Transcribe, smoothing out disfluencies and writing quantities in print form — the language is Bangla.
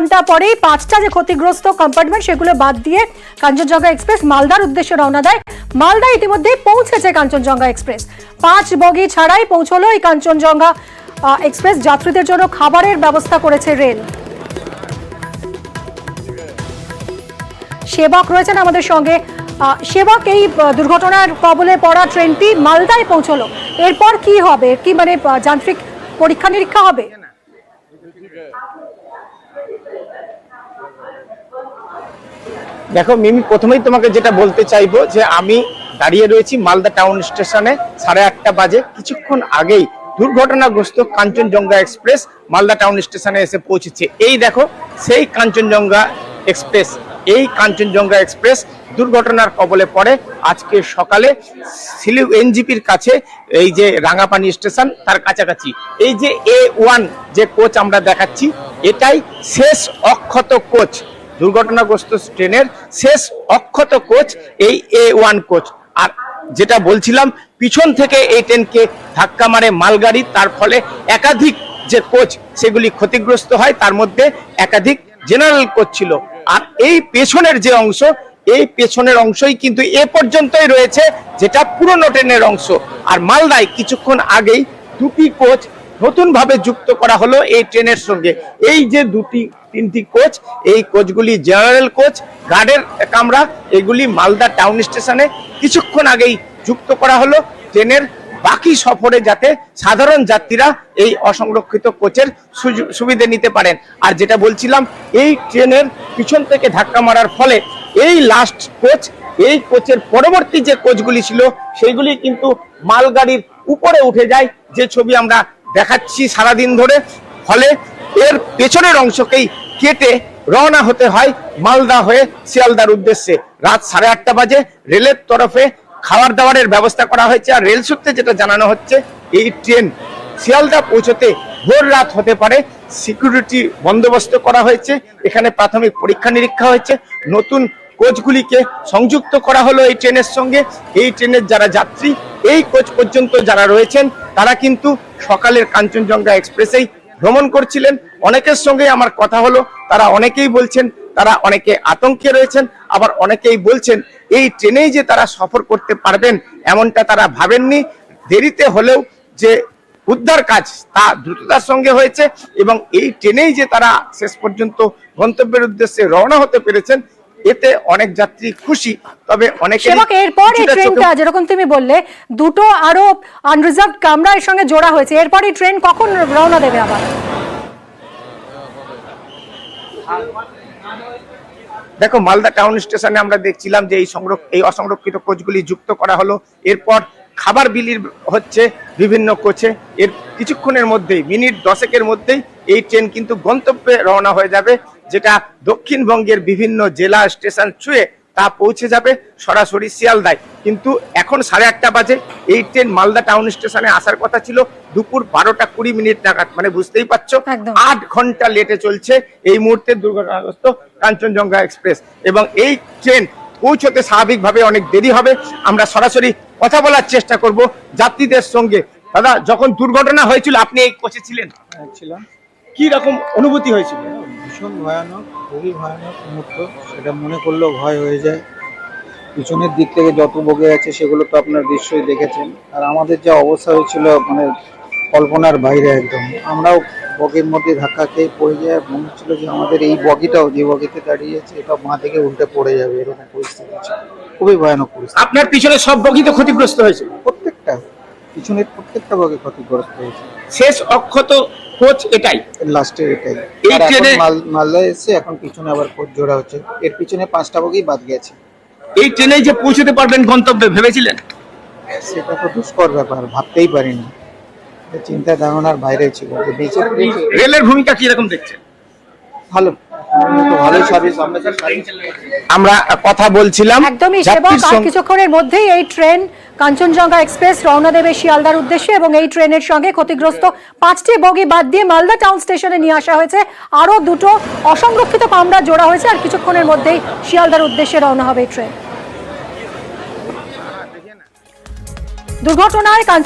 ঘন্টা পরেই 5টা যে ক্ষতিগ্রস্ত কম্পার্টমেন্ট সেগুলো বাদ দিয়ে কাঞ্চনজঙ্ঘা এক্সপ্রেস মালদার উদ্দেশ্যে রওনা দেয়। মালদা ইতিমধ্যে পৌঁছেছে কাঞ্চনজঙ্ঘা এক্সপ্রেস। 5 বগি ছাড়াই পৌঁছলো এই কাঞ্চনজঙ্ঘা এক্সপ্রেস। যাত্রীদের জন্য খাবারের ব্যবস্থা করেছে রেল। সেবক রয়েছেন আমাদের সঙ্গে। সেবক, এই দুর্ঘটনার কবলে পড়া ট্রেনটি মালদায় পৌঁছলো, এরপর কি হবে? কি মানে যান্ত্রিক পরীক্ষা নিরীক্ষা হবে? দেখো মিমি, প্রথমেই তোমাকে যেটা বলতে চাইবো যে আমি দাঁড়িয়ে রয়েছি মালদা টাউন স্টেশনে। 8:30 বাজে। কিছুক্ষণ আগেই দুর্ঘটনাগ্রস্ত কাঞ্চনজঙ্ঘা এক্সপ্রেস মালদা টাউন স্টেশনে এসে পৌঁছেছে। এই দেখো সেই কাঞ্চনজঙ্ঘা এক্সপ্রেস। এই কাঞ্চনজঙ্ঘা এক্সপ্রেস দুর্ঘটনার কবলে পড়ে আজকে সকালে সিলিউ এনজিপির কাছে, এই যে রাঙাপানি স্টেশন তার কাছাকাছি। এই যে A1 যে কোচ আমরা দেখাচ্ছি, এটাই শেষ অক্ষত কোচ। দুর্ঘটনাগ্রস্ত ট্রেনের শেষ অক্ষত কোচ এই A1 কোচ। আর যেটা বলছিলাম, পিছন থেকে এই ট্রেনকে ধাক্কা মারে মালগাড়ি, তার ফলে একাধিক যে কোচ সেগুলি ক্ষতিগ্রস্ত হয়, তার মধ্যে একাধিক জেনারেল কোচ ছিল। আর এই পেছনের যে অংশ, এই পেছনের অংশই কিন্তু এ পর্যন্তই রয়েছে, যেটা পুরনো ট্রেনের অংশ। আর মালদায় কিছুক্ষণ আগেই 2টি কোচ নতুন ভাবে যুক্ত করা হলো এই ট্রেনের সঙ্গে। এই যে 2-3টি কোচ, এই কোচগুলি জেনারেল কোচ, গার্ডের কামরা, এগুলি মালদা টাউন স্টেশনে কিছুক্ষণ আগেই যুক্ত করা হলো ট্রেনের বাকি সফরে, যাতে সাধারণ যাত্রীরা এই অসংরক্ষিত কোচের সুবিধা নিতে পারেন। আর যেটা বলছিলাম, এই ট্রেনের পিছন থেকে ধাক্কা মারার ফলে এই লাস্ট কোচ, এই কোচের পরবর্তী যে কোচগুলি ছিল সেইগুলি কিন্তু মালগাড়ির উপরে উঠে যায়, যে ছবি আমরা দেখাচ্ছি সারাদিন ধরে। ফলে এর পেছনের অংশকেই কেটে রওনা হতে হয় মালদা হয়ে শিয়ালদার উদ্দেশ্যে। রাত 8:30 বাজে রেলের তরফে খাবার দাবারের ব্যবস্থা করা হয়েছে। আর রেল সূত্রে যেটা জানানো হচ্ছে, এই ট্রেন শিয়ালদা পৌঁছতে ভোর রাত হতে পারে। সিকিউরিটি বন্দোবস্ত করা হয়েছে, এখানে প্রাথমিক পরীক্ষা নিরীক্ষা হয়েছে, নতুন কোচগুলিকে সংযুক্ত করা হলো এই ট্রেনের সঙ্গে। এই ট্রেনের যারা যাত্রী, এই কোচ পর্যন্ত যারা রয়েছেন, তারা কিন্তু সকালের কাঞ্চনজঙ্ঘা এক্সপ্রেসেই ভ্রমণ করছিলেন। অনেকের সঙ্গে আমার কথা হলো, তারা অনেকেই বলছেন তারা অনেকে আতঙ্কে রয়েছেন, আবার অনেকেই বলছেন এই ট্রেনেই যে তারা সফর করতে পারবেন এমনটা তারা ভাবেননি। দেরিতে হলেও যে উদ্ধার কাজ তা দ্রুততার সঙ্গে হয়েছে, এবং এই ট্রেনেই যে তারা শেষ পর্যন্ত গন্তব্যের উদ্দেশ্যে রওনা হতে পেরেছেন, এতে অনেক যাত্রী খুশি। তবে অনেকে এরপর এই ট্রেনটা, যেরকম তুমি বললে, 2টো আরো আনরিজার্ভড কামরা এর সঙ্গে জোড়া হয়েছে, এরপর এই ট্রেন কখন রওনা দেবে আবার? দেখো, মালদা টাউন স্টেশনে আমরা দেখছিলাম যে এই অসংরক্ষিত কোচগুলি যুক্ত করা হলো। এরপর খাবার বিলির হচ্ছে বিভিন্ন কোচে। এর কিছুক্ষণের মধ্যেই, মিনিট 10-এর মধ্যেই এই ট্রেন কিন্তু গন্তব্যে রওনা হয়ে যাবে, যেটা দক্ষিণবঙ্গের বিভিন্ন জেলা স্টেশন ছুঁয়ে তা পৌঁছে যাবে সরাসরি শিয়ালদায়। কিন্তু এখন 8:30 বাজে। এই ট্রেন মালদা টাউন স্টেশনে আসার কথা ছিল দুপুর 12:20 নাগাদ। মানে বুঝতেই পারছো, 8 ঘন্টা লেটে চলছে এই মুহূর্তে দুর্ঘটনাগ্রস্ত কাঞ্চনজঙ্ঘা এক্সপ্রেস। এবং এই ট্রেন পৌঁছতে স্বাভাবিকভাবে অনেক দেরি হবে। আমরা সরাসরি কথা বলার চেষ্টা করব যাত্রীদের সঙ্গে। দাদা, যখন দুর্ঘটনা হয়েছিল আপনি এই কোচে ছিলেন? ছিলাম। কি রকম অনুভূতি হয়েছিল? ভীষণ ভয়ানক, খুবই ভয়ানক মুহূর্ত। সেটা মনে করলেও ভয় হয়ে যায়। পিছনের দিক থেকে যত বগে আছে সেগুলো তো আপনার দৃশ্যই দেখেছেন। আর আমাদের যা অবস্থা হয়েছিল, মানে কল্পনার বাইরে একদম। আমরাও বগির মধ্যে ধাক্কা খেয়ে পড়ে যায়। মনে হচ্ছিল যে আমাদের এই বগিটাও, যে বগিতে দাঁড়িয়েছে, এটা বাঁ থেকে উল্টে পড়ে যাবে, এরকম পরিস্থিতি ছিল। খুবই ভয়ানক পরিস্থিতি। আপনার পিছনে সব বগি তো ক্ষতিগ্রস্ত হয়েছিল? পিছনের প্রত্যেকটা বগি ক্ষতিগ্রস্ত হয়েছে। শেষ অক্ষত কোচ এটাই, লাস্টের এটাই। এই ট্রেনে মালদায় এসে এখন পিছনে আবার কোচ জোড়া হচ্ছে। এর পিছনে 5টা বগি বাদ গেছে। এই ট্রেনে যে পৌঁছতে পারবেন গন্তব্যে ভেবেছিলেন? সেটা তো দুষ্কর ব্যাপার, ভাবতেই পারিনি। চিন্তা ধারণার বাইরে ছিল। রেলের ভূমিকা কি রকম দেখছেন? ভালো, ভালোই সার্ভিস। আমরা কথা বলছিলাম একদমই সেবক। আর কিছুক্ষণের মধ্যেই এই ট্রেন কাঞ্চনজঙ্ঘা এক্সপ্রেস রওনা দেবে শিয়ালদার উদ্দেশ্যে, এবং এই ট্রেনের সঙ্গে ক্ষতিগ্রস্ত 5টি বগি বাদ দিয়ে মালদা টাউন স্টেশনে নিয়ে আসা হয়েছে। আরো 2টো অসংরক্ষিত কামরা জোড়া হয়েছে। আর কিছুক্ষণের মধ্যেই শিয়ালদার উদ্দেশ্যে রওনা হবে এই ট্রেন। দুর্ঘটনায়